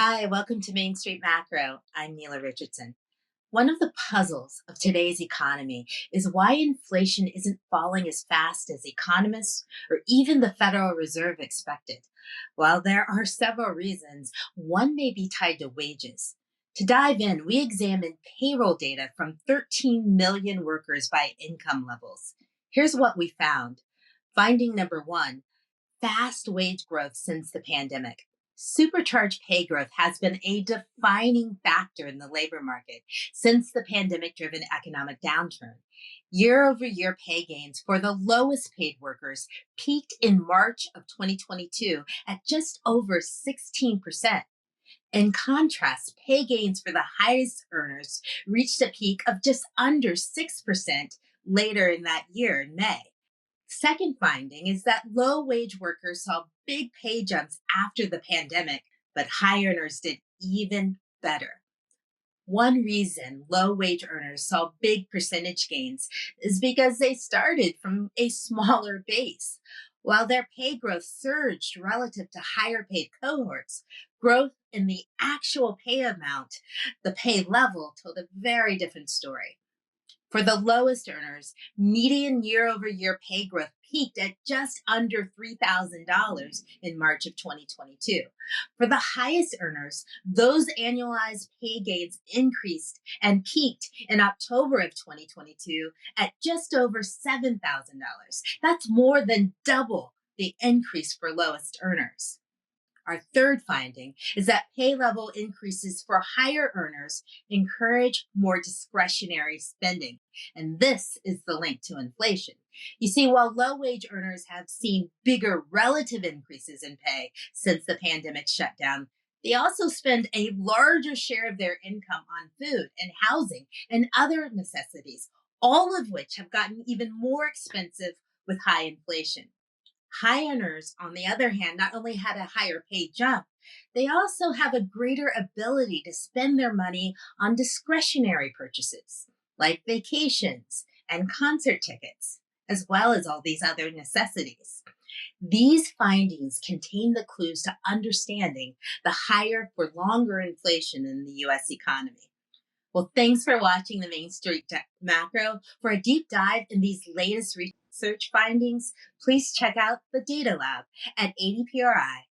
Hi, welcome to Main Street Macro. I'm Neela Richardson. One of the puzzles of today's economy is why inflation isn't falling as fast as economists or even the Federal Reserve expected. While there are several reasons, one may be tied to wages. To dive in, we examined payroll data from 13 million workers by income levels. Here's what we found. Finding number one: fast wage growth since the pandemic. Supercharged pay growth has been a defining factor in the labor market since the pandemic driven economic downturn. Year over year pay gains for the lowest paid workers peaked in March of 2022 at just over 16%. In contrast, pay gains for the highest earners reached a peak of just under 6% later in that year in May. Second finding is that low wage workers saw big pay jumps after the pandemic, but high earners did even better. One reason low wage earners saw big percentage gains is because they started from a smaller base. While their pay growth surged relative to higher paid cohorts, growth in the actual pay amount, the pay level, told a very different story. For the lowest earners, median year over year pay growth peaked at just under $3,000 in March of 2022. For the highest earners, those annualized pay gains increased and peaked in October of 2022 at just over $7,000. That's more than double the increase for lowest earners. Our third finding is that pay level increases for higher earners encourage more discretionary spending. And this is the link to inflation. You see, while low wage earners have seen bigger relative increases in pay since the pandemic shutdown, they also spend a larger share of their income on food and housing and other necessities, all of which have gotten even more expensive with high inflation. High earners, on the other hand, not only had a higher pay jump, they also have a greater ability to spend their money on discretionary purchases like vacations and concert tickets, as well as all these other necessities. These findings contain the clues to understanding the higher for longer inflation in the US economy. Well, thanks for watching the Main Street Macro. For a deep dive in these latest research findings, please check out the Data Lab at adpri.org.